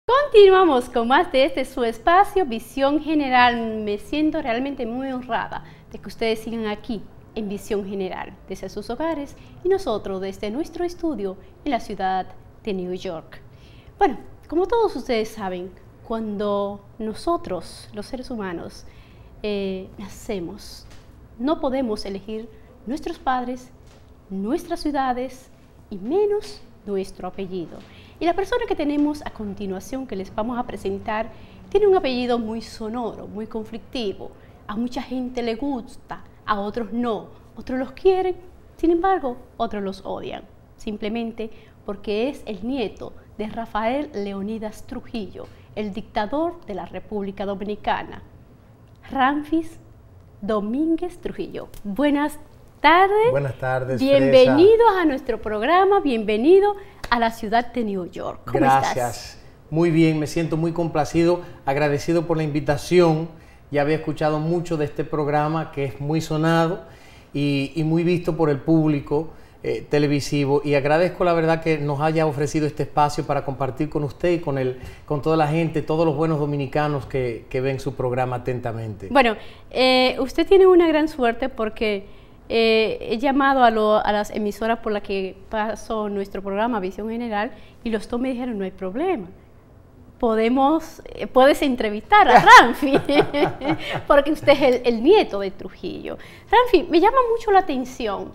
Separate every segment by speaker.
Speaker 1: Continuamos con más de su espacio, Visión General. Me siento realmente muy honrada de que ustedes sigan aquí en Visión General, desde sus hogares y nosotros desde nuestro estudio en la ciudad de New York. Bueno, como todos ustedes saben, cuando nosotros, los seres humanos, nacemos, no podemos elegir nuestros padres, nuestras ciudades y menos nuestro apellido. Y la persona que tenemos a continuación, que les vamos a presentar, tiene un apellido muy sonoro, muy conflictivo. A mucha gente le gusta, a otros no. Otros los quieren, sin embargo, otros los odian. Simplemente porque es el nieto de Rafael Leónidas Trujillo, el dictador de la República Dominicana, Ramfis Domínguez Trujillo. Buenas tardes.
Speaker 2: Buenas tardes,
Speaker 1: bienvenidos a nuestro programa, bienvenido a la ciudad de New York. ¿Cómo
Speaker 2: Gracias.
Speaker 1: estás?
Speaker 2: Muy bien, me siento muy complacido, agradecido por la invitación. Ya había escuchado mucho de este programa que es muy sonado y muy visto por el público televisivo, y agradezco la verdad que nos haya ofrecido este espacio para compartir con usted y con toda la gente, todos los buenos dominicanos que ven su programa atentamente.
Speaker 1: Bueno, usted tiene una gran suerte porque he llamado a las emisoras por las que pasó nuestro programa Visión General y los dos me dijeron: no hay problema, puedes entrevistar a Ramfi porque usted es el nieto de Trujillo. Ramfi, me llama mucho la atención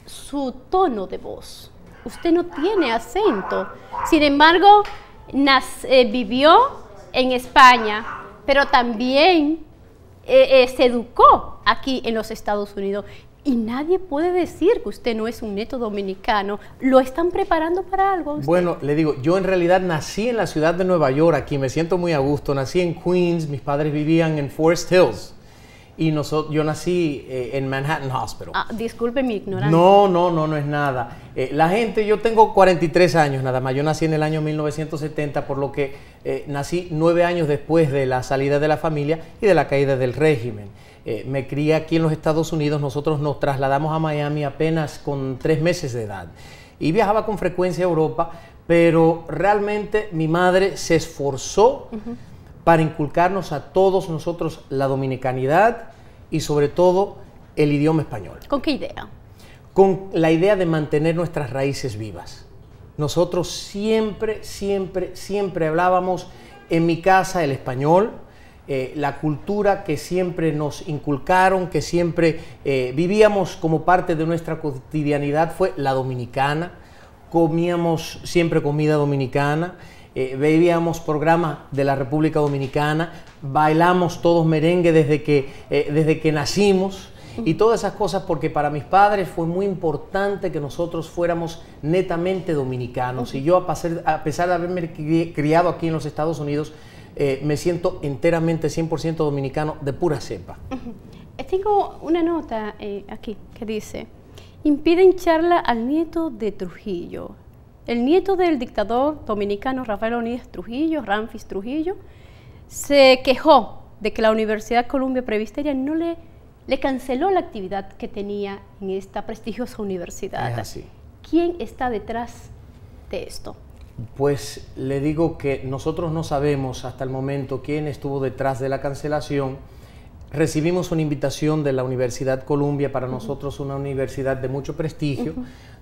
Speaker 1: su tono de voz. Usted no tiene acento, sin embargo vivió en España, pero también se educó aquí en los Estados Unidos. Y nadie puede decir que usted no es un nieto dominicano. ¿Lo están preparando para algo usted?
Speaker 2: Bueno, le digo, yo en realidad nací en la ciudad de Nueva York, aquí me siento muy a gusto. Nací en Queens, mis padres vivían en Forest Hills y yo nací en Manhattan Hospital.
Speaker 1: Disculpe mi ignorancia.
Speaker 2: No es nada. La gente, yo tengo 43 años nada más, yo nací en el año 1970, por lo que nací 9 años después de la salida de la familia y de la caída del régimen. Me crié aquí en los Estados Unidos. Nosotros nos trasladamos a Miami apenas con 3 meses de edad y viajaba con frecuencia a Europa, pero realmente mi madre se esforzó para inculcarnos a todos nosotros la dominicanidad y sobre todo el idioma español.
Speaker 1: ¿Con qué idea?
Speaker 2: Con la idea de mantener nuestras raíces vivas. Nosotros siempre hablábamos en mi casa el español. La cultura que siempre nos inculcaron, que siempre vivíamos como parte de nuestra cotidianidad, fue la dominicana. Comíamos siempre comida dominicana, veíamos programas de la República Dominicana, bailamos todos merengue desde que nacimos y todas esas cosas, porque para mis padres fue muy importante que nosotros fuéramos netamente dominicanos. Y yo, a pesar de haberme criado aquí en los Estados Unidos, me siento enteramente 100% dominicano de pura cepa.
Speaker 1: Tengo una nota aquí que dice: impiden charla al nieto de Trujillo. El nieto del dictador dominicano Rafael Leónidas Trujillo, Ramfis Trujillo, se quejó de que la Universidad Columbia Presbyteriana no le canceló la actividad que tenía en esta prestigiosa universidad.
Speaker 2: Es así.
Speaker 1: ¿Quién está detrás de esto?
Speaker 2: Pues le digo que nosotros no sabemos hasta el momento quién estuvo detrás de la cancelación. Recibimos una invitación de la Universidad Columbia, para nosotros una universidad de mucho prestigio,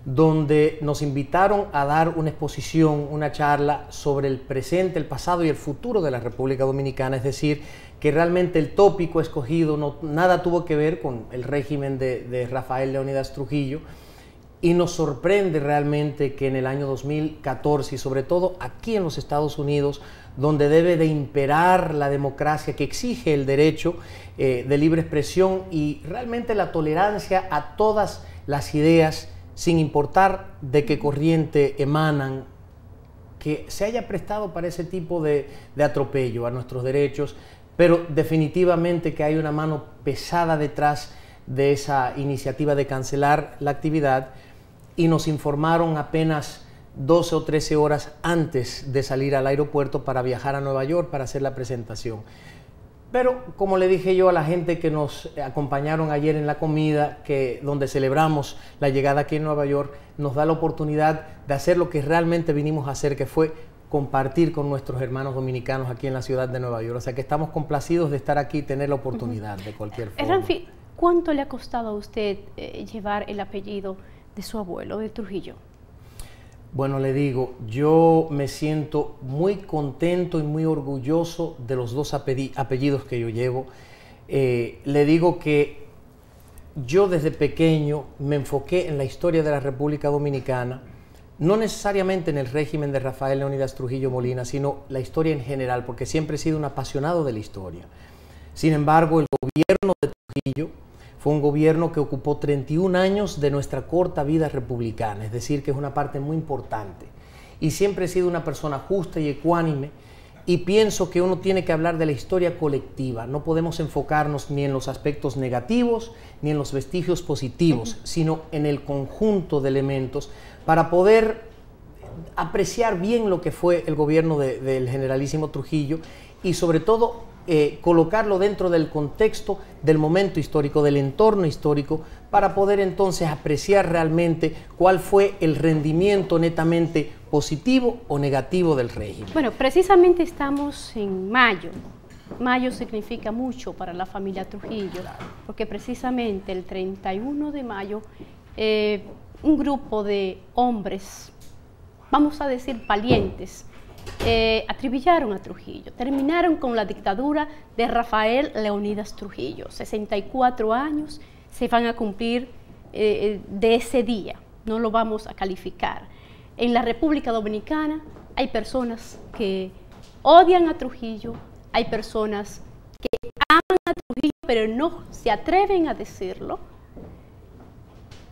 Speaker 2: donde nos invitaron a dar una exposición, una charla sobre el presente, el pasado y el futuro de la República Dominicana. Es decir, que realmente el tópico escogido nada tuvo que ver con el régimen de Rafael Leónidas Trujillo. Y nos sorprende realmente que en el año 2014, y sobre todo aquí en los Estados Unidos, donde debe de imperar la democracia, que exige el derecho de libre expresión y realmente la tolerancia a todas las ideas, sin importar de qué corriente emanan, que se haya prestado para ese tipo de atropello a nuestros derechos, pero definitivamente que hay una mano pesada detrás de esa iniciativa de cancelar la actividad. Y nos informaron apenas 12 o 13 horas antes de salir al aeropuerto para viajar a Nueva York para hacer la presentación. Pero como le dije yo a la gente que nos acompañaron ayer en la comida, donde celebramos la llegada aquí en Nueva York, nos da la oportunidad de hacer lo que realmente vinimos a hacer, que fue compartir con nuestros hermanos dominicanos aquí en la ciudad de Nueva York. O sea que estamos complacidos de estar aquí y tener la oportunidad de cualquier forma.
Speaker 1: Ramfi, ¿cuánto le ha costado a usted llevar el apellido de su abuelo, de Trujillo?
Speaker 2: Bueno, le digo, yo me siento muy contento y muy orgulloso de los dos apellidos que yo llevo. Le digo que yo desde pequeño me enfoqué en la historia de la República Dominicana, no necesariamente en el régimen de Rafael Leónidas Trujillo Molina, sino la historia en general, porque siempre he sido un apasionado de la historia. Sin embargo, el gobierno de Trujillo fue un gobierno que ocupó 31 años de nuestra corta vida republicana, es decir, que es una parte muy importante. Y siempre he sido una persona justa y ecuánime, y pienso que uno tiene que hablar de la historia colectiva. No podemos enfocarnos ni en los aspectos negativos ni en los vestigios positivos, sino en el conjunto de elementos para poder apreciar bien lo que fue el gobierno del generalísimo Trujillo y sobre todo colocarlo dentro del contexto del momento histórico, del entorno histórico, para poder entonces apreciar realmente cuál fue el rendimiento netamente positivo o negativo del régimen.
Speaker 1: Bueno, precisamente estamos en mayo. Mayo significa mucho para la familia Trujillo, porque precisamente el 31 de mayo un grupo de hombres, vamos a decir valientes, acribillaron a Trujillo, terminaron con la dictadura de Rafael Leónidas Trujillo. 64 años se van a cumplir de ese día, no lo vamos a calificar. En la República Dominicana hay personas que odian a Trujillo, hay personas que aman a Trujillo, pero no se atreven a decirlo.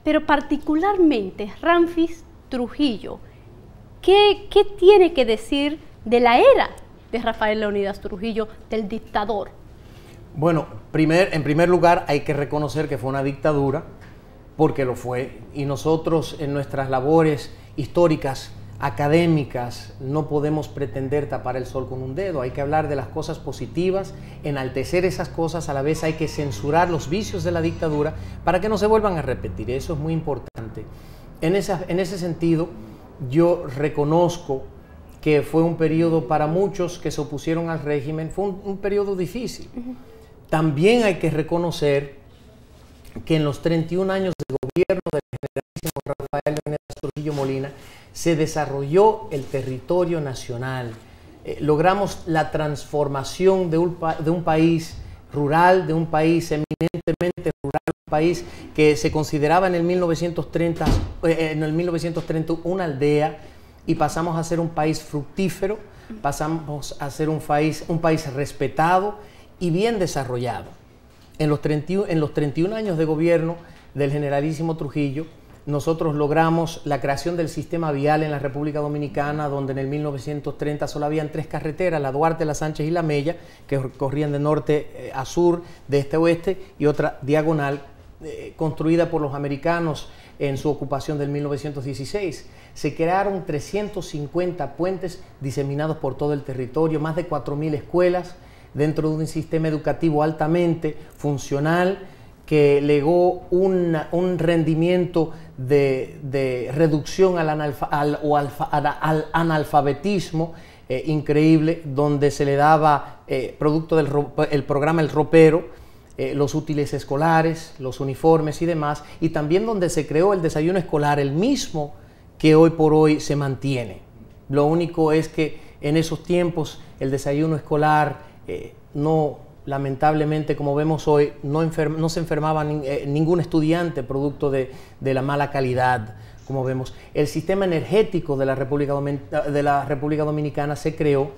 Speaker 1: Pero particularmente Ramfis Trujillo, ¿qué tiene que decir de la era de Rafael Leónidas Trujillo, del dictador?
Speaker 2: Bueno, en primer lugar hay que reconocer que fue una dictadura, porque lo fue, y nosotros en nuestras labores históricas, académicas, no podemos pretender tapar el sol con un dedo. Hay que hablar de las cosas positivas, enaltecer esas cosas, a la vez hay que censurar los vicios de la dictadura para que no se vuelvan a repetir. Eso es muy importante. En ese sentido, yo reconozco que fue un periodo para muchos que se opusieron al régimen, fue un periodo difícil. También hay que reconocer que en los 31 años de gobierno del generalísimo Rafael Leónidas Trujillo Molina se desarrolló el territorio nacional. Logramos la transformación de un país rural, de un país eminentemente rural, un país que se consideraba en el 1930 una aldea, y pasamos a ser un país fructífero, pasamos a ser un país respetado y bien desarrollado. En los 31 años de gobierno del generalísimo Trujillo, nosotros logramos la creación del sistema vial en la República Dominicana, donde en el 1930 solo habían 3 carreteras, la Duarte, la Sánchez y la Mella, que corrían de norte a sur, de este a oeste, y otra diagonal construida por los americanos en su ocupación del 1916. Se crearon 350 puentes diseminados por todo el territorio, más de 4.000 escuelas, dentro de un sistema educativo altamente funcional que legó un rendimiento de reducción al analfabetismo increíble, donde se le daba, producto del programa El Ropero, los útiles escolares, los uniformes y demás, y también donde se creó el desayuno escolar, el mismo que hoy por hoy se mantiene. Lo único es que en esos tiempos el desayuno escolar lamentablemente, como vemos hoy, no se enfermaba ningún estudiante producto de la mala calidad, como vemos. El sistema energético de la República Dominicana se creó,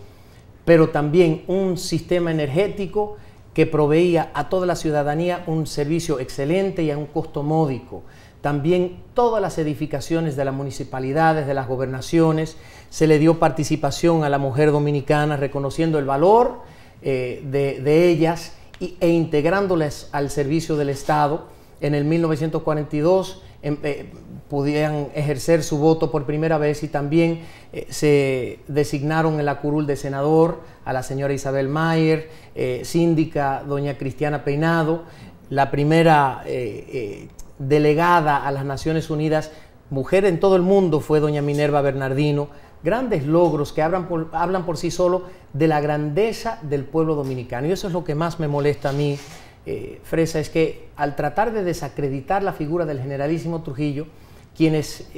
Speaker 2: pero también un sistema energético que proveía a toda la ciudadanía un servicio excelente y a un costo módico. También todas las edificaciones de las municipalidades, de las gobernaciones, se le dio participación a la mujer dominicana, reconociendo el valor de ellas e integrándolas al servicio del Estado. En el 1942 pudieran ejercer su voto por primera vez, y también se designaron en la curul de senador a la señora Isabel Mayer, síndica doña Cristiana Peinado, la primera delegada a las Naciones Unidas, mujer en todo el mundo, fue doña Minerva Bernardino, grandes logros que hablan por sí solo de la grandeza del pueblo dominicano. Y eso es lo que más me molesta a mí, Fresa, es que al tratar de desacreditar la figura del generalísimo Trujillo, quienes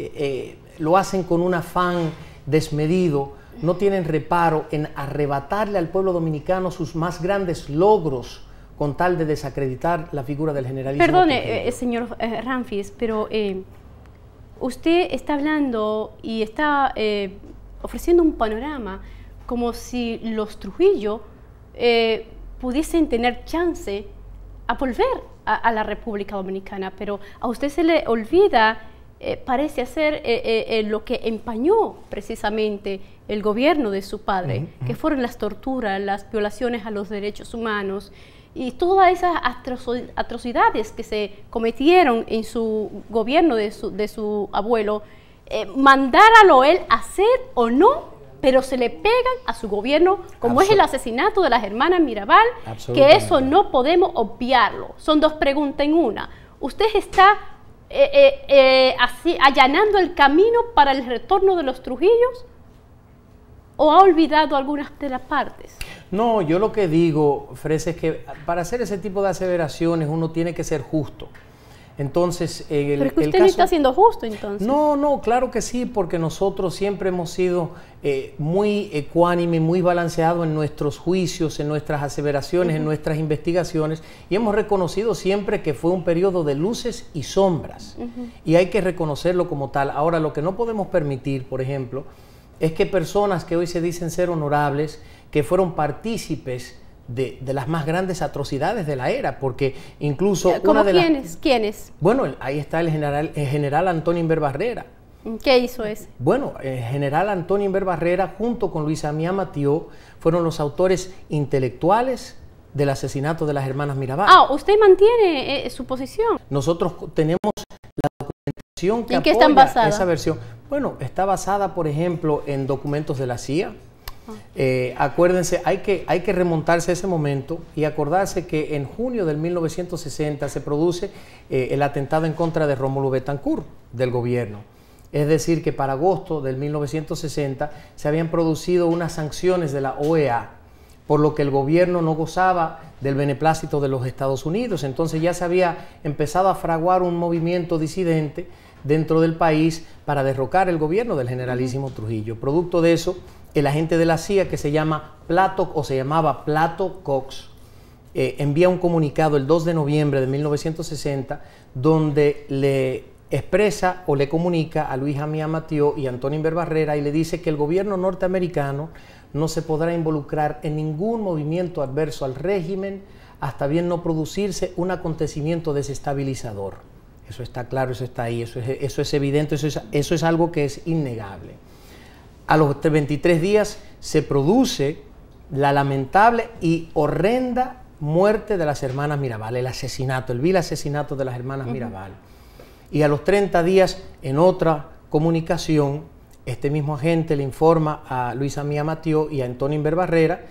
Speaker 2: lo hacen con un afán desmedido, no tienen reparo en arrebatarle al pueblo dominicano sus más grandes logros con tal de desacreditar la figura del generalísimo
Speaker 1: Trujillo. Señor Ramfis, pero usted está hablando y está ofreciendo un panorama como si los Trujillo pudiesen tener chance a volver a la República Dominicana, pero a usted se le olvida, parece ser lo que empañó precisamente el gobierno de su padre, que fueron las torturas, las violaciones a los derechos humanos y todas esas atrocidades que se cometieron en su gobierno de su abuelo, mandáralo él a hacer o no, pero se le pegan a su gobierno, como es el asesinato de las hermanas Mirabal, que eso no podemos obviarlo. Son dos preguntas en una. Usted está así, allanando el camino para el retorno de los Trujillos, ¿o ha olvidado algunas de las partes?
Speaker 2: No, yo lo que digo, Fresa, es que para hacer ese tipo de aseveraciones uno tiene que ser justo. Entonces,
Speaker 1: pero es que usted no está siendo justo, entonces.
Speaker 2: No, claro que sí, porque nosotros siempre hemos sido muy ecuánime, muy balanceados en nuestros juicios, en nuestras aseveraciones, en nuestras investigaciones, y hemos reconocido siempre que fue un periodo de luces y sombras, y hay que reconocerlo como tal. Ahora, lo que no podemos permitir, por ejemplo, es que personas que hoy se dicen ser honorables, que fueron partícipes de las más grandes atrocidades de la era, porque incluso
Speaker 1: ¿Cómo quiénes?
Speaker 2: Bueno, ahí está el general Antonio Inver Barrera.
Speaker 1: ¿Qué hizo ese?
Speaker 2: Bueno, el general Antonio Inver Barrera junto con Luisa Mía Matió fueron los autores intelectuales del asesinato de las hermanas Mirabal.
Speaker 1: ¿Usted mantiene su posición?
Speaker 2: Nosotros tenemos la documentación que
Speaker 1: ¿En qué están basadas?
Speaker 2: Esa versión. Bueno, está basada, por ejemplo, en documentos de la CIA. Acuérdense, hay que remontarse a ese momento y acordarse que en junio del 1960 se produce el atentado en contra de Rómulo Betancourt, del gobierno. Es decir, que para agosto del 1960 se habían producido unas sanciones de la OEA, por lo que el gobierno no gozaba del beneplácito de los Estados Unidos. Entonces ya se había empezado a fraguar un movimiento disidente dentro del país para derrocar el gobierno del generalísimo Trujillo. Producto de eso, el agente de la CIA, que se llamaba Plato Cox, envía un comunicado el 2 de noviembre de 1960 donde le expresa o le comunica a Luisa Mía Matió y Antonio Inver Barrera y le dice que el gobierno norteamericano no se podrá involucrar en ningún movimiento adverso al régimen hasta bien no producirse un acontecimiento desestabilizador. Eso está claro, eso está ahí, eso es evidente, eso es algo que es innegable. A los 23 días se produce la lamentable y horrenda muerte de las hermanas Mirabal, el asesinato, el vil asesinato de las hermanas Mirabal. Y a los 30 días, en otra comunicación, este mismo agente le informa a Luisa Mía Matió y a Antonio Inver Barrera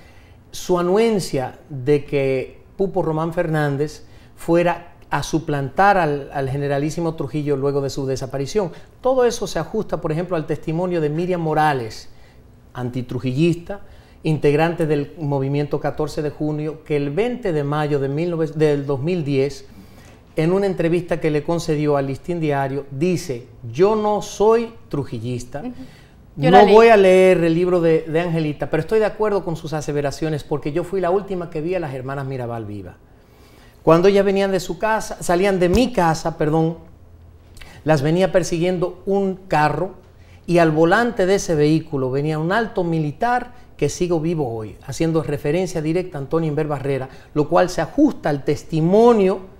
Speaker 2: su anuencia de que Pupo Román Fernández fuera a suplantar al generalísimo Trujillo luego de su desaparición. Todo eso se ajusta, por ejemplo, al testimonio de Miriam Morales, antitrujillista, integrante del movimiento 14 de junio, que el 20 de mayo del 2010, en una entrevista que le concedió al Listín Diario, dice: yo no soy trujillista, no voy a leer el libro de Angelita, pero estoy de acuerdo con sus aseveraciones porque yo fui la última que vi a las hermanas Mirabal vivas. Cuando ellas venían de su casa, salían de mi casa, perdón, las venía persiguiendo un carro y al volante de ese vehículo venía un alto militar que sigo vivo hoy, haciendo referencia directa a Antonio Inver Barrera, lo cual se ajusta al testimonio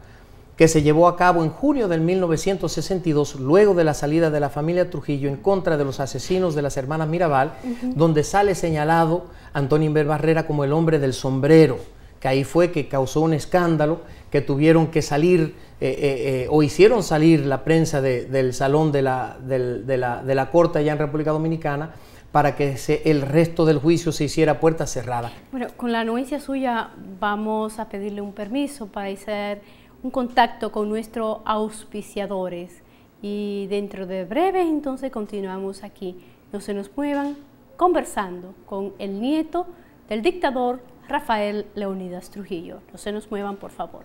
Speaker 2: que se llevó a cabo en junio del 1962, luego de la salida de la familia Trujillo en contra de los asesinos de las hermanas Mirabal, donde sale señalado Antonio Inver Barrera como el hombre del sombrero, que ahí fue que causó un escándalo, que tuvieron que salir o hicieron salir la prensa del salón de la corte allá en República Dominicana para que el resto del juicio se hiciera a puerta cerrada.
Speaker 1: Bueno, con la anuencia suya vamos a pedirle un permiso para hacer un contacto con nuestros auspiciadores y dentro de breve entonces continuamos aquí No se nos muevan, conversando con el nieto del dictador Rafael Leónidas Trujillo. No se nos muevan, por favor.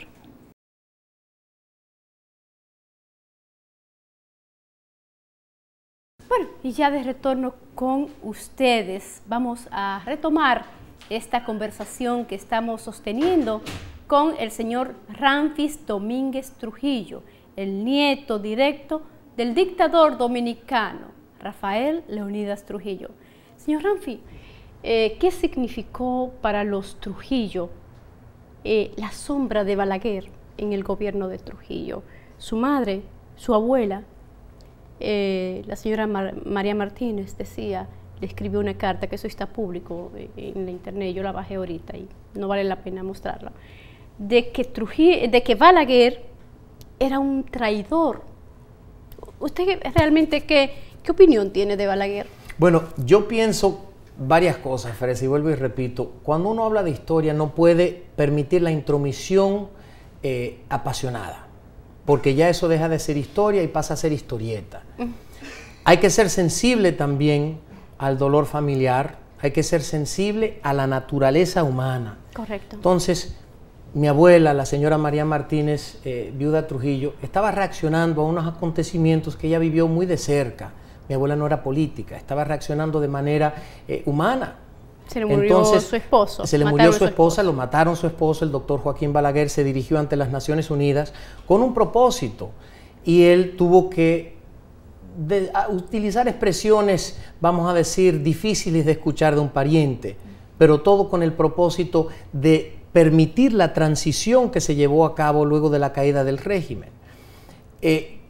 Speaker 1: Bueno, y ya de retorno con ustedes, vamos a retomar esta conversación que estamos sosteniendo con el señor Ramfis Domínguez Trujillo, el nieto directo del dictador dominicano Rafael Leónidas Trujillo. Señor Ramfis, ¿qué significó para los Trujillo la sombra de Balaguer en el gobierno de Trujillo? Su madre, su abuela, la señora María Martínez decía, le escribió una carta, que eso está público en la internet, yo la bajé ahorita y no vale la pena mostrarla, de que Balaguer era un traidor. ¿Usted realmente qué opinión tiene de Balaguer?
Speaker 2: Bueno, yo pienso varias cosas, Fres, y vuelvo y repito, cuando uno habla de historia no puede permitir la intromisión apasionada, porque ya eso deja de ser historia y pasa a ser historieta. Hay que ser sensible también al dolor familiar, hay que ser sensible a la naturaleza humana.
Speaker 1: Correcto.
Speaker 2: Entonces, mi abuela, la señora María Martínez, viuda Trujillo, estaba reaccionando a unos acontecimientos que ella vivió muy de cerca. Mi abuela no era política, estaba reaccionando de manera humana.
Speaker 1: Se le murió su esposo.
Speaker 2: Se le murió su esposa, lo mataron su esposo. El doctor Joaquín Balaguer se dirigió ante las Naciones Unidas con un propósito y él tuvo que utilizar expresiones, vamos a decir, difíciles de escuchar de un pariente, pero todo con el propósito de permitir la transición que se llevó a cabo luego de la caída del régimen.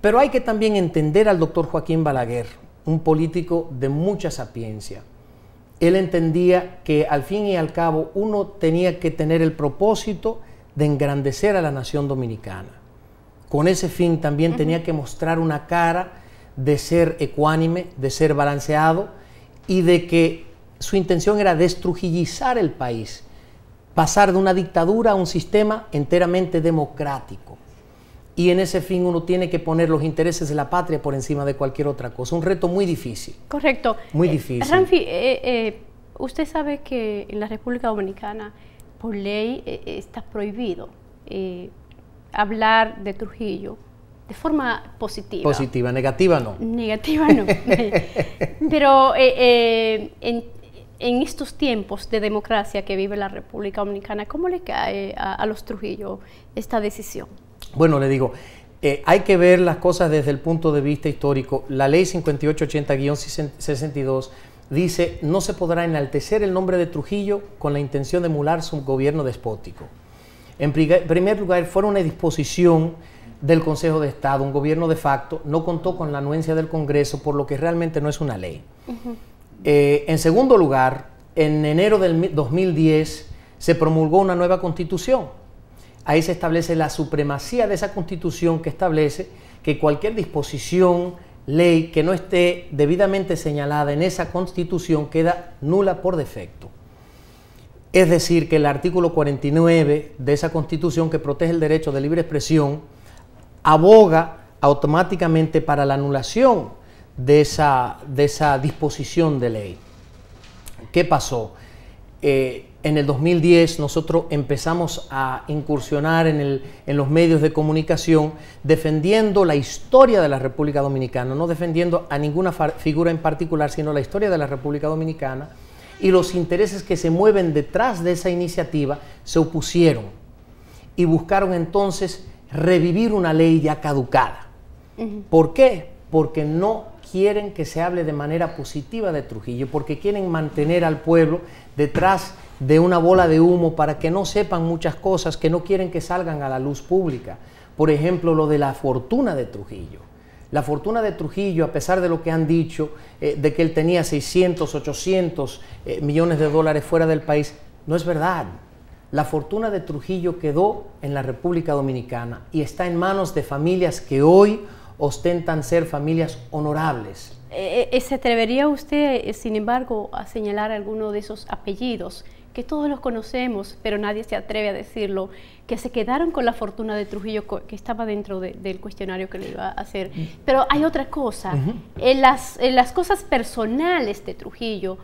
Speaker 2: Pero hay que también entender al doctor Joaquín Balaguer, un político de mucha sapiencia. Él entendía que al fin y al cabo uno tenía que tener el propósito de engrandecer a la nación dominicana. Con ese fin también tenía que mostrar una cara de ser ecuánime, de ser balanceado y de que su intención era destrujillizar el país, pasar de una dictadura a un sistema enteramente democrático. Y en ese fin uno tiene que poner los intereses de la patria por encima de cualquier otra cosa. Un reto muy difícil.
Speaker 1: Correcto.
Speaker 2: Muy difícil.
Speaker 1: Ramfis, usted sabe que en la República Dominicana, por ley, está prohibido hablar de Trujillo de forma positiva.
Speaker 2: Positiva, negativa no.
Speaker 1: Negativa no. Pero en estos tiempos de democracia que vive la República Dominicana, ¿cómo le cae a los Trujillo esta decisión?
Speaker 2: Bueno, le digo, hay que ver las cosas desde el punto de vista histórico. La ley 5880-62 dice: no se podrá enaltecer el nombre de Trujillo con la intención de emular su gobierno despótico. En primer lugar, fue una disposición del Consejo de Estado, un gobierno de facto, no contó con la anuencia del Congreso, por lo que realmente no es una ley. En segundo lugar, en enero del 2010 se promulgó una nueva Constitución. Ahí se establece la supremacía de esa Constitución, que establece que cualquier disposición, ley que no esté debidamente señalada en esa Constitución queda nula por defecto. Es decir, que el artículo 49 de esa Constitución, que protege el derecho de libre expresión, aboga automáticamente para la anulación de esa disposición de ley. ¿Qué pasó? En el 2010 nosotros empezamos a incursionar en los medios de comunicación defendiendo la historia de la República Dominicana, no defendiendo a ninguna figura en particular, sino la historia de la República Dominicana, y los intereses que se mueven detrás de esa iniciativa se opusieron y buscaron entonces revivir una ley ya caducada. ¿Por qué? Porque no quieren que se hable de manera positiva de Trujillo, porque quieren mantener al pueblo detrás de una bola de humo para que no sepan muchas cosas que no quieren que salgan a la luz pública. Por ejemplo, lo de la fortuna de Trujillo. La fortuna de Trujillo, a pesar de lo que han dicho, de que él tenía 600, 800 millones de dólares fuera del país, no es verdad. La fortuna de Trujillo quedó en la República Dominicana y está en manos de familias que hoy ostentan ser familias honorables.
Speaker 1: ¿Se atrevería usted, sin embargo, a señalar alguno de esos apellidos que todos los conocemos, pero nadie se atreve a decirlo, que se quedaron con la fortuna de Trujillo, que estaba dentro del cuestionario que le iba a hacer. Pero hay otra cosa, en las cosas personales de Trujillo,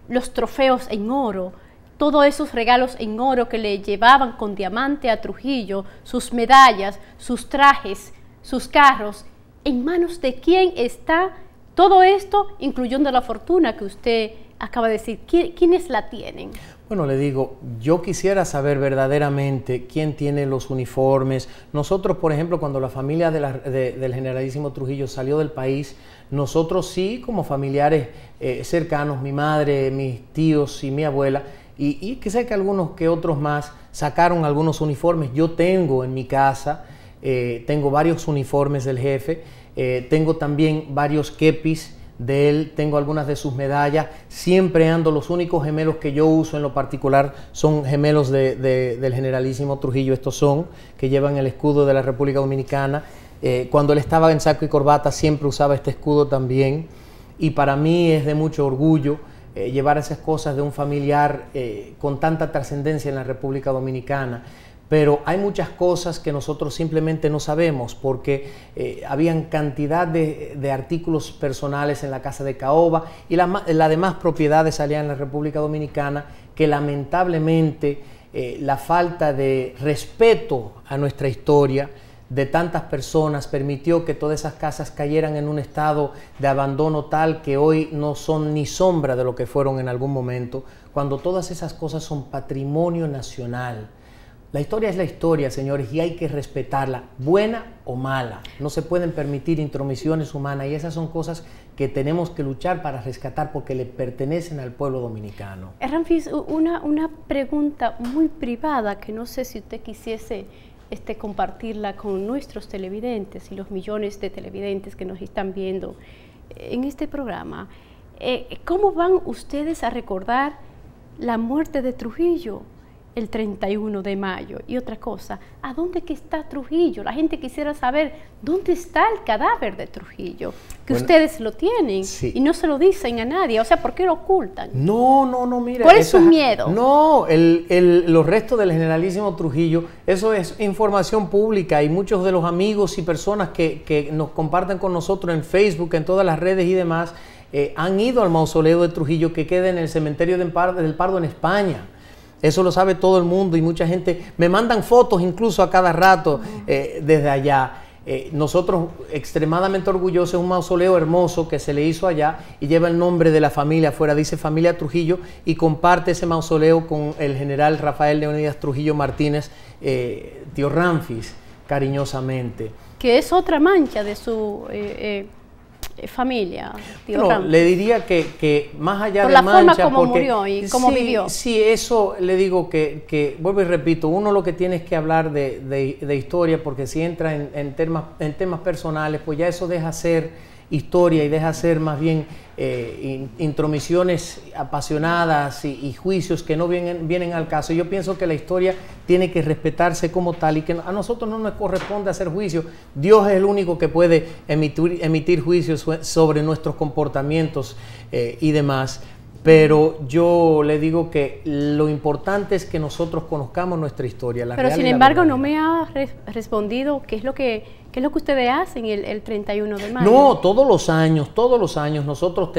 Speaker 1: los trofeos en oro, todos esos regalos en oro que le llevaban con diamante a Trujillo, sus medallas, sus trajes, sus carros, ¿en manos de quién está todo esto, incluyendo la fortuna que usted acaba de decir? ¿Quiénes la tienen?
Speaker 2: Bueno, le digo, yo quisiera saber verdaderamente quién tiene los uniformes. Nosotros, por ejemplo, cuando la familia del generalísimo Trujillo salió del país, nosotros sí, como familiares cercanos, mi madre, mis tíos y mi abuela, y que sé que algunos que otros más sacaron algunos uniformes. Yo tengo en mi casa, tengo varios uniformes del jefe, tengo también varios kepis de él, tengo algunas de sus medallas, siempre ando, los únicos gemelos que yo uso en lo particular son gemelos del generalísimo Trujillo, estos son, que llevan el escudo de la República Dominicana. Cuando él estaba en saco y corbata siempre usaba este escudo también, y para mí es de mucho orgullo llevar esas cosas de un familiar con tanta trascendencia en la República Dominicana. Pero hay muchas cosas que nosotros simplemente no sabemos porque habían cantidad de artículos personales en la casa de Caoba y las demás propiedades allá en la República Dominicana que lamentablemente la falta de respeto a nuestra historia de tantas personas permitió que todas esas casas cayeran en un estado de abandono tal que hoy no son ni sombra de lo que fueron en algún momento, cuando todas esas cosas son patrimonio nacional. La historia es la historia, señores, y hay que respetarla, buena o mala. No se pueden permitir intromisiones humanas y esas son cosas que tenemos que luchar para rescatar porque le pertenecen al pueblo dominicano.
Speaker 1: Ramfis, una pregunta muy privada que no sé si usted quisiese compartirla con nuestros televidentes y los millones de televidentes que nos están viendo en este programa. ¿Cómo van ustedes a recordar la muerte de Trujillo el 31 de mayo? Y otra cosa, ¿a dónde que está Trujillo? La gente quisiera saber dónde está el cadáver de Trujillo, que bueno, ustedes lo tienen sí, y no se lo dicen a nadie. O sea, ¿por qué lo ocultan?
Speaker 2: No, mira.
Speaker 1: ¿Cuál es su miedo?
Speaker 2: No, los restos del generalísimo Trujillo, eso es información pública y muchos de los amigos y personas que nos comparten con nosotros en Facebook, en todas las redes y demás, han ido al mausoleo de Trujillo que queda en el cementerio del Pardo en España. Eso lo sabe todo el mundo y mucha gente, me mandan fotos incluso a cada rato desde allá. Nosotros extremadamente orgullosos, es un mausoleo hermoso que se le hizo allá y lleva el nombre de la familia afuera, dice familia Trujillo, y comparte ese mausoleo con el general Rafael Leónidas Trujillo Martínez, tío Ramfis, cariñosamente.
Speaker 1: Que es otra mancha de su familia, tío
Speaker 2: no,
Speaker 1: Ramfis.
Speaker 2: Le diría que más allá
Speaker 1: por
Speaker 2: de
Speaker 1: la
Speaker 2: mancha,
Speaker 1: forma como
Speaker 2: porque,
Speaker 1: murió y cómo
Speaker 2: sí,
Speaker 1: vivió.
Speaker 2: Sí, eso le digo que vuelvo y repito, uno lo que tiene es que hablar de historia, porque si entra en temas personales, pues ya eso deja ser historia y deja ser más bien intromisiones apasionadas y juicios que no vienen al caso. Yo pienso que la historia tiene que respetarse como tal y que a nosotros no nos corresponde hacer juicios. Dios es el único que puede emitir juicios sobre nuestros comportamientos y demás. Pero yo le digo que lo importante es que nosotros conozcamos nuestra historia.
Speaker 1: Pero sin embargo no me ha respondido qué es lo que ustedes hacen el 31 de mayo.
Speaker 2: No, todos los años nosotros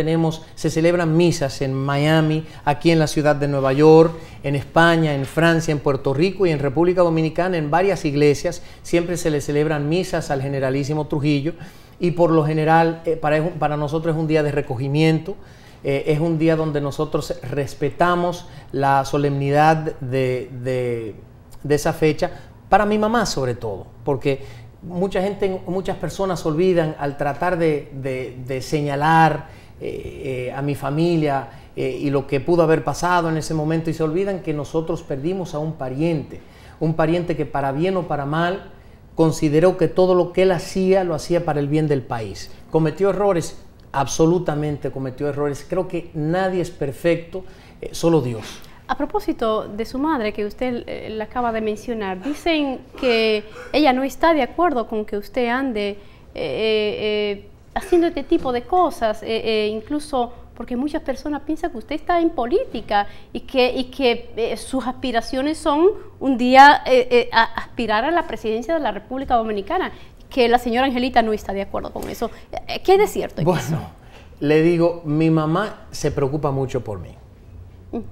Speaker 2: se celebran misas en Miami, aquí en la ciudad de Nueva York, en España, en Francia, en Puerto Rico y en República Dominicana, en varias iglesias. Siempre se le celebran misas al generalísimo Trujillo y por lo general para nosotros es un día de recogimiento. Es un día donde nosotros respetamos la solemnidad de esa fecha, para mi mamá sobre todo, porque muchas personas olvidan al tratar de señalar a mi familia y lo que pudo haber pasado en ese momento y se olvidan que nosotros perdimos a un pariente que para bien o para mal consideró que todo lo que él hacía lo hacía para el bien del país. Cometió errores. Absolutamente cometió errores. Creo que nadie es perfecto, solo Dios.
Speaker 1: A propósito de su madre, que usted la acaba de mencionar, dicen que ella no está de acuerdo con que usted ande haciendo este tipo de cosas, incluso porque muchas personas piensan que usted está en política y que sus aspiraciones son un día aspirar a la presidencia de la República Dominicana, que la señora Angelita no está de acuerdo con eso. ¿Qué hay de cierto en eso?
Speaker 2: Bueno, le digo, mi mamá se preocupa mucho por mí.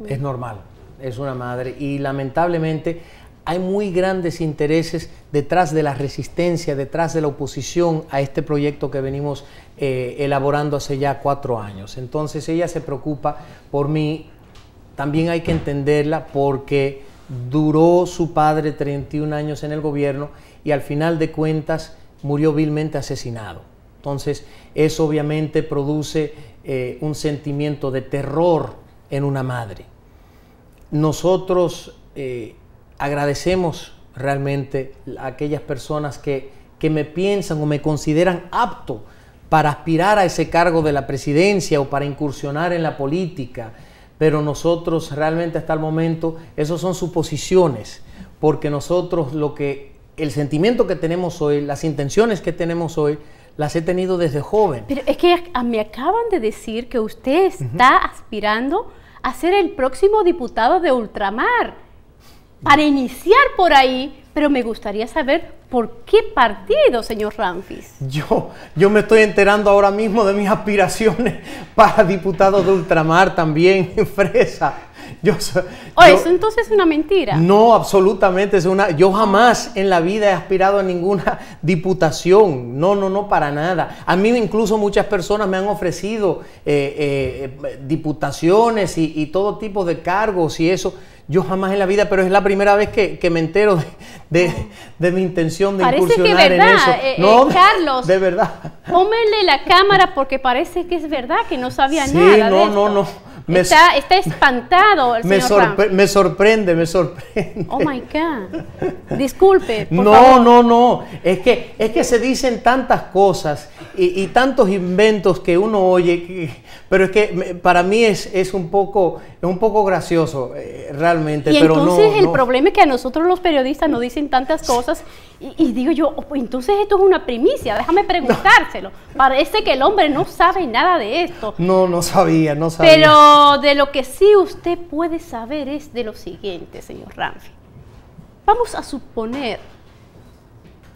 Speaker 2: Es normal, es una madre y lamentablemente hay muy grandes intereses detrás de la resistencia, detrás de la oposición a este proyecto que venimos elaborando hace ya 4 años. Entonces ella se preocupa por mí, también hay que entenderla porque duró su padre 31 años en el gobierno y al final de cuentas murió vilmente asesinado. Entonces eso obviamente produce un sentimiento de terror en una madre. Nosotros agradecemos realmente a aquellas personas que me piensan o me consideran apto para aspirar a ese cargo de la presidencia o para incursionar en la política, pero nosotros realmente hasta el momento, esos son suposiciones, porque nosotros el sentimiento que tenemos hoy, las intenciones que tenemos hoy, las he tenido desde joven.
Speaker 1: Pero es que me acaban de decir que usted está aspirando a ser el próximo diputado de ultramar. Para iniciar por ahí, pero me gustaría saber por qué partido, señor Ramfis.
Speaker 2: Yo me estoy enterando ahora mismo de mis aspiraciones para diputado de ultramar también, Fresa.
Speaker 1: Eso entonces es una mentira.
Speaker 2: No, absolutamente. Yo jamás en la vida he aspirado a ninguna diputación. No, para nada. A mí incluso muchas personas me han ofrecido diputaciones y todo tipo de cargos y eso. Yo jamás en la vida, pero es la primera vez que me entero de mi intención de incursionar en eso.
Speaker 1: No, Carlos,
Speaker 2: de verdad.
Speaker 1: Póngale la cámara porque parece que es verdad que no sabía nada de esto.
Speaker 2: No.
Speaker 1: Está espantado el señor Ramfis.
Speaker 2: Me sorprende.
Speaker 1: Oh my God. Disculpe, por
Speaker 2: No,
Speaker 1: favor.
Speaker 2: no. Es que se dicen tantas cosas y tantos inventos que uno oye, pero es que para mí es un poco gracioso realmente.
Speaker 1: Y
Speaker 2: pero
Speaker 1: entonces el problema es que a nosotros los periodistas nos dicen tantas cosas y digo yo, entonces esto es una primicia, déjame preguntárselo. Parece que el hombre no sabe nada de esto.
Speaker 2: No sabía.
Speaker 1: Pero de lo que sí usted puede saber es de lo siguiente, señor Ramfis. Vamos a suponer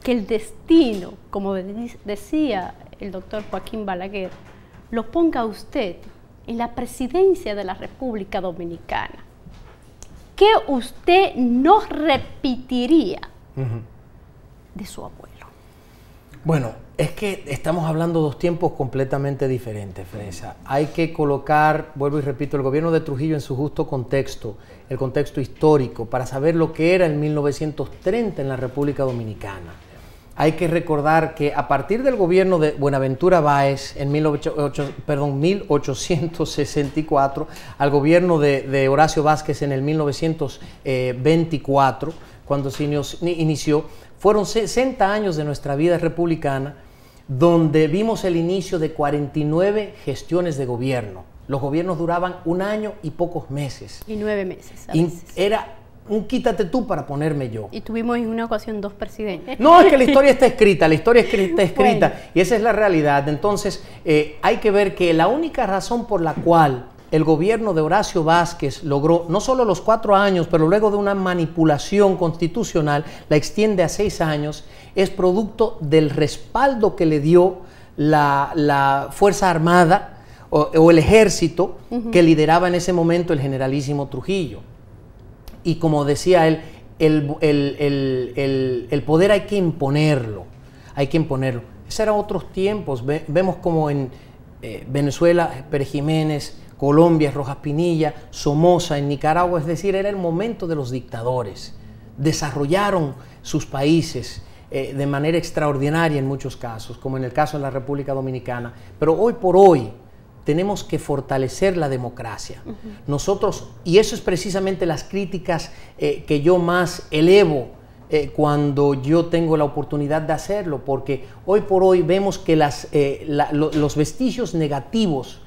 Speaker 1: que el destino, como decía el doctor Joaquín Balaguer, lo ponga usted en la presidencia de la República Dominicana. ¿Qué usted no repetiría de su abuelo?
Speaker 2: Bueno, es que estamos hablando de 2 tiempos completamente diferentes, Fresa. Hay que colocar, vuelvo y repito, el gobierno de Trujillo en su justo contexto, el contexto histórico, para saber lo que era en 1930 en la República Dominicana. Hay que recordar que a partir del gobierno de Buenaventura Báez en 1864, al gobierno de Horacio Vázquez en el 1924, cuando se inició, fueron 60 años de nuestra vida republicana donde vimos el inicio de 49 gestiones de gobierno. Los gobiernos duraban 1 año y pocos meses.
Speaker 1: Y 9 meses.
Speaker 2: Era un quítate tú para ponerme yo.
Speaker 1: Y tuvimos en una ocasión 2 presidentes.
Speaker 2: No, es que la historia está escrita, bueno. Y esa es la realidad. Entonces, hay que ver que la única razón por la cual el gobierno de Horacio Vázquez logró no solo los 4 años, pero luego de una manipulación constitucional, la extiende a 6 años, es producto del respaldo que le dio la Fuerza Armada o el Ejército que lideraba en ese momento el generalísimo Trujillo. Y como decía él, el poder hay que imponerlo, Esos eran otros tiempos. Vemos como en Venezuela, Pérez Jiménez, Colombia, Rojas Pinilla, Somoza, en Nicaragua, es decir, era el momento de los dictadores. Desarrollaron sus países de manera extraordinaria en muchos casos, como en el caso de la República Dominicana. Pero hoy por hoy tenemos que fortalecer la democracia. Nosotros, y eso es precisamente las críticas que yo más elevo cuando yo tengo la oportunidad de hacerlo, porque hoy por hoy vemos que los vestigios negativos,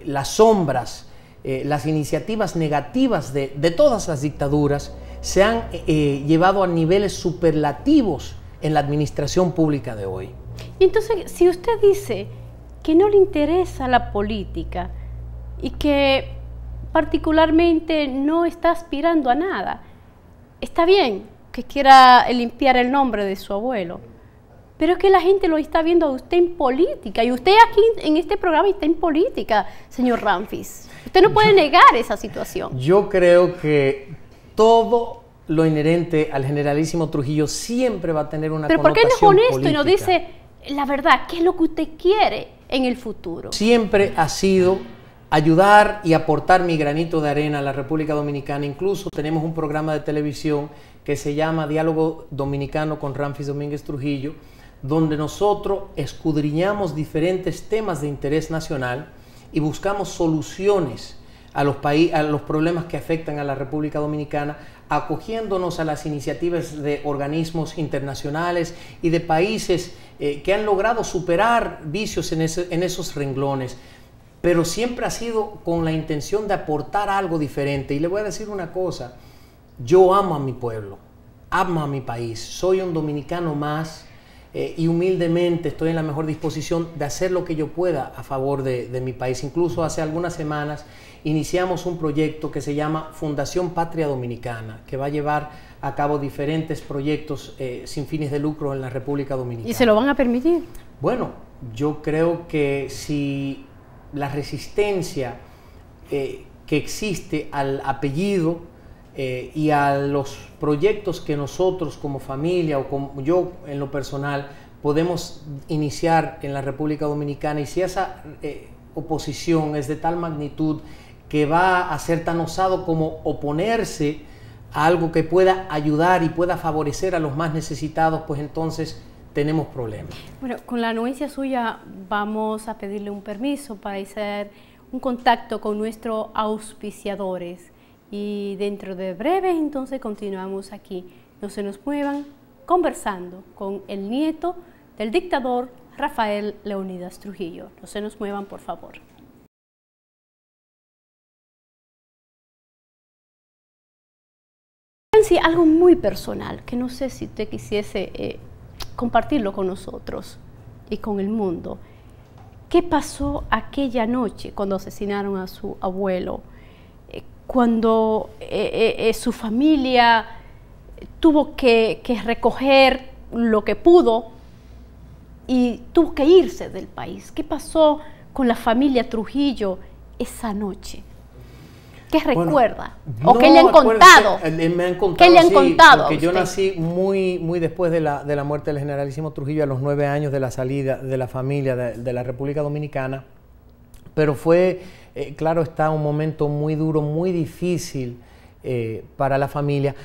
Speaker 2: las sombras, las iniciativas negativas de todas las dictaduras se han llevado a niveles superlativos en la administración pública de hoy.
Speaker 1: Entonces, si usted dice que no le interesa la política, y que particularmente no está aspirando a nada. Está bien que quiera limpiar el nombre de su abuelo, pero es que la gente lo está viendo a usted en política, y usted aquí en este programa está en política, señor Ramfis. Usted no puede negar esa situación.
Speaker 2: Yo creo que todo lo inherente al generalísimo Trujillo siempre va a tener una connotación política.
Speaker 1: Pero ¿por qué no es honesto y nos dice la verdad? ¿Qué es lo que usted quiere en el futuro?
Speaker 2: Siempre ha sido ayudar y aportar mi granito de arena a la República Dominicana. Incluso tenemos un programa de televisión que se llama Diálogo Dominicano con Ramfis Domínguez Trujillo, donde nosotros escudriñamos diferentes temas de interés nacional y buscamos soluciones a los problemas que afectan a la República Dominicana, acogiéndonos a las iniciativas de organismos internacionales y de países que han logrado superar vicios en esos renglones, pero siempre ha sido con la intención de aportar algo diferente. Y le voy a decir una cosa, yo amo a mi pueblo, amo a mi país, soy un dominicano más, y humildemente estoy en la mejor disposición de hacer lo que yo pueda a favor de mi país. Incluso hace algunas semanas iniciamos un proyecto que se llama Fundación Patria Dominicana, que va a llevar a cabo diferentes proyectos sin fines de lucro en la República Dominicana.
Speaker 1: ¿Y se lo van a permitir?
Speaker 2: Bueno, yo creo que si la resistencia que existe al apellido y a los proyectos que nosotros como familia o como yo en lo personal podemos iniciar en la República Dominicana, y si esa oposición es de tal magnitud que va a ser tan osado como oponerse a algo que pueda ayudar y pueda favorecer a los más necesitados, pues entonces tenemos problemas.
Speaker 1: Bueno, con la anuencia suya vamos a pedirle un permiso para hacer un contacto con nuestros auspiciadores. Y dentro de breve, entonces, continuamos aquí. No se nos muevan, conversando con el nieto del dictador Rafael Leónidas Trujillo. No se nos muevan, por favor. Sí, algo muy personal, que no sé si usted quisiese compartirlo con nosotros y con el mundo. ¿Qué pasó aquella noche cuando asesinaron a su abuelo? Cuando su familia tuvo que recoger lo que pudo y tuvo que irse del país. ¿Qué pasó con la familia Trujillo esa noche? ¿Qué recuerda?
Speaker 2: Bueno,
Speaker 1: ¿O qué le han contado?
Speaker 2: Me han contado,
Speaker 1: ¿Qué le han contado
Speaker 2: porque
Speaker 1: a
Speaker 2: yo
Speaker 1: usted?
Speaker 2: nací muy después de la muerte del generalísimo Trujillo, a los 9 años de la salida de la familia de la República Dominicana, pero fue... claro está, un momento muy duro, muy difícil para la familia.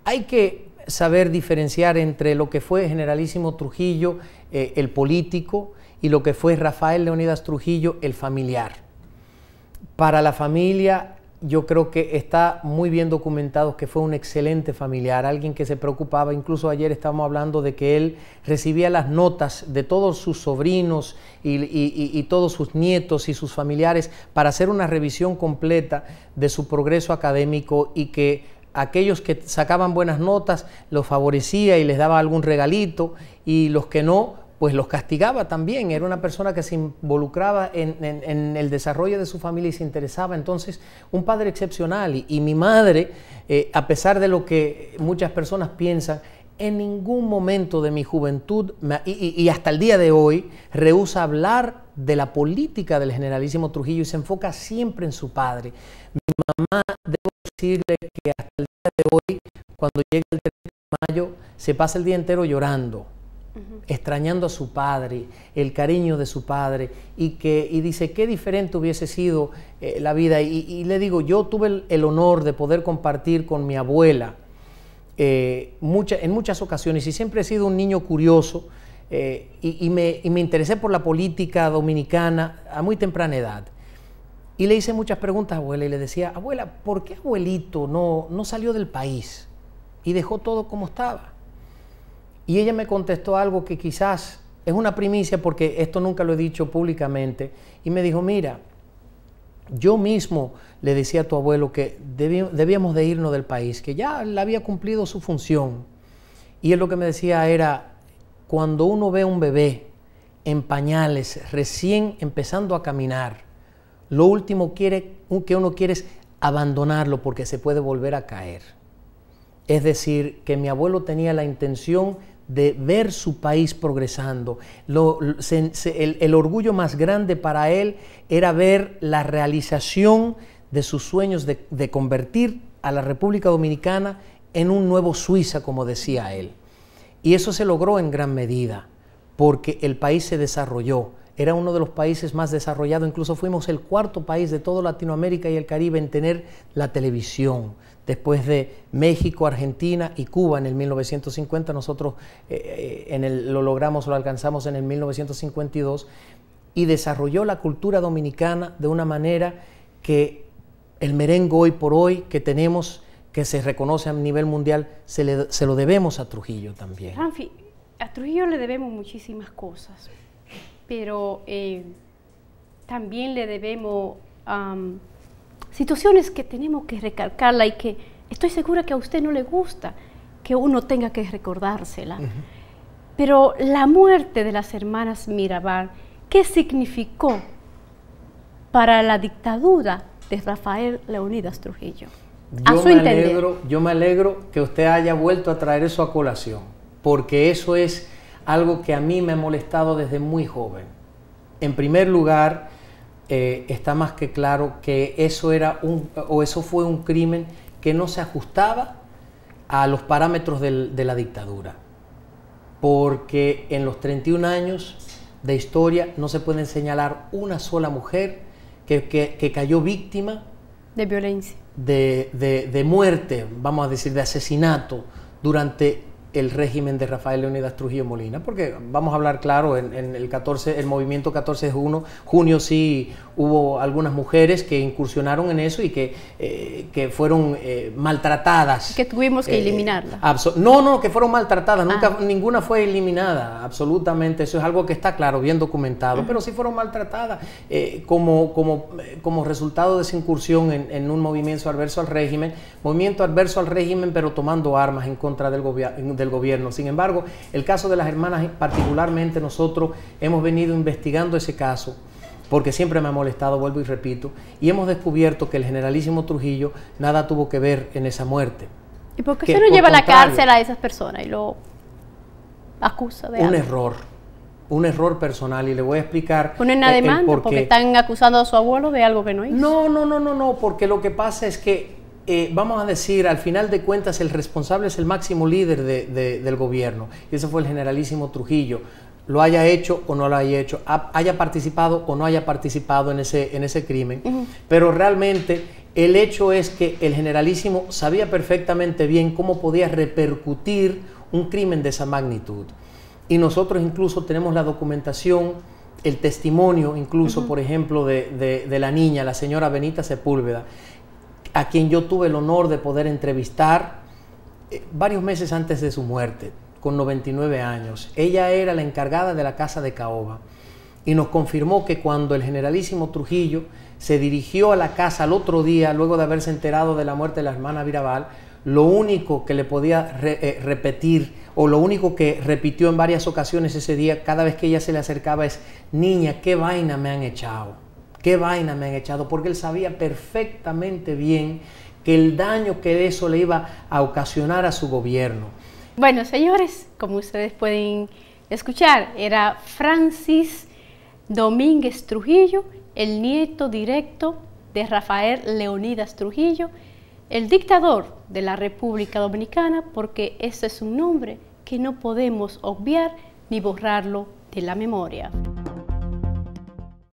Speaker 2: Hay que saber diferenciar entre lo que fue generalísimo Trujillo, el político, y lo que fue Rafael Leónidas Trujillo, el familiar. Para la familia, yo creo que está muy bien documentado que fue un excelente familiar, alguien que se preocupaba. Incluso ayer estábamos hablando de que él recibía las notas de todos sus sobrinos y todos sus nietos y sus familiares para hacer una revisión completa de su progreso académico, y que aquellos que sacaban buenas notas los favorecía y les daba algún regalito, y los que no, pues los castigaba también. Era una persona que se involucraba en el desarrollo de su familia y se interesaba. Entonces, un padre excepcional. Y mi madre, a pesar de lo que muchas personas piensan, en ningún momento de mi juventud y hasta el día de hoy rehúsa hablar de la política del generalísimo Trujillo y se enfoca siempre en su padre. Mi mamá, debo decirle que hasta el día de hoy, cuando llega el 30 de mayo, se pasa el día entero llorando, extrañando a su padre, el cariño de su padre, y dice qué diferente hubiese sido la vida. Y le digo, yo tuve el honor de poder compartir con mi abuela en muchas ocasiones, y siempre he sido un niño curioso, y me interesé por la política dominicana a muy temprana edad. Y le hice muchas preguntas a abuela y le decía, abuela, ¿por qué abuelito no salió del país y dejó todo como estaba? Y ella me contestó algo que quizás es una primicia, porque esto nunca lo he dicho públicamente, y me dijo, mira, yo mismo le decía a tu abuelo que debíamos de irnos del país, que ya él había cumplido su función. Y él lo que me decía era, cuando uno ve a un bebé en pañales, recién empezando a caminar, lo último que uno quiere es abandonarlo porque se puede volver a caer. Es decir, que mi abuelo tenía la intención de ver su país progresando. El orgullo más grande para él era ver la realización de sus sueños de convertir a la República Dominicana en un nuevo Suiza, como decía él. Y eso se logró en gran medida, porque el país se desarrolló. Era uno de los países más desarrollados, incluso fuimos el cuarto país de toda Latinoamérica y el Caribe en tener la televisión. Después de México, Argentina y Cuba en el 1950, nosotros lo logramos, lo alcanzamos en el 1952, y desarrolló la cultura dominicana de una manera que el merengue hoy por hoy que tenemos, que se reconoce a nivel mundial, se lo debemos a Trujillo también.
Speaker 1: Ramfi, a Trujillo le debemos muchísimas cosas, pero también le debemos situaciones que tenemos que recalcarla y que estoy segura que a usted no le gusta que uno tenga que recordársela. Pero la muerte de las hermanas Mirabal, ¿qué significó para la dictadura de Rafael Leónidas Trujillo?
Speaker 2: Yo me alegro que usted haya vuelto a traer eso a colación, porque eso es algo que a mí me ha molestado desde muy joven. En primer lugar, está más que claro que eso fue un crimen que no se ajustaba a los parámetros de la dictadura, porque en los 31 años de historia no se puede señalar una sola mujer que cayó víctima
Speaker 1: de violencia,
Speaker 2: de muerte, vamos a decir, de asesinato durante el régimen de Rafael Leónidas Trujillo Molina, porque vamos a hablar claro, en el movimiento 14 de junio sí hubo algunas mujeres que incursionaron en eso y que fueron maltratadas.
Speaker 1: Que tuvimos que eliminarla.
Speaker 2: No, que fueron maltratadas, ninguna fue eliminada, absolutamente, eso es algo que está claro, bien documentado, pero sí fueron maltratadas como resultado de esa incursión en un movimiento adverso al régimen, pero tomando armas en contra del gobierno. Sin embargo, el caso de las hermanas, particularmente nosotros hemos venido investigando ese caso, porque siempre me ha molestado, vuelvo y repito, y hemos descubierto que el generalísimo Trujillo nada tuvo que ver en esa muerte.
Speaker 1: ¿Y por qué se no lleva a la cárcel a esas personas y lo acusa de algo?
Speaker 2: Un error personal, y le voy a explicar.
Speaker 1: ¿Ponen una demanda porque están acusando a su abuelo de algo que no hizo?
Speaker 2: No, porque lo que pasa es que vamos a decir, al final de cuentas, el responsable es el máximo líder del gobierno, y ese fue el generalísimo Trujillo. Lo haya hecho o no lo haya hecho, haya participado o no haya participado en ese crimen, pero realmente el hecho es que el generalísimo sabía perfectamente bien cómo podía repercutir un crimen de esa magnitud, y nosotros incluso tenemos la documentación, el testimonio incluso, por ejemplo, de la niña, la señora Benita Sepúlveda, a quien yo tuve el honor de poder entrevistar varios meses antes de su muerte, con 99 años. Ella era la encargada de la casa de Caoba y nos confirmó que cuando el generalísimo Trujillo se dirigió a la casa al otro día, luego de haberse enterado de la muerte de la hermana Mirabal, lo único que le podía repetir, o lo único que repitió en varias ocasiones ese día, cada vez que ella se le acercaba, es: niña, qué vaina me han echado. ¿Qué vaina me han echado? Porque él sabía perfectamente bien que el daño que eso le iba a ocasionar a su gobierno.
Speaker 1: Bueno, señores, como ustedes pueden escuchar, era Francis Domínguez Trujillo, el nieto directo de Rafael Leónidas Trujillo, el dictador de la República Dominicana, porque ese es un nombre que no podemos obviar ni borrarlo de la memoria.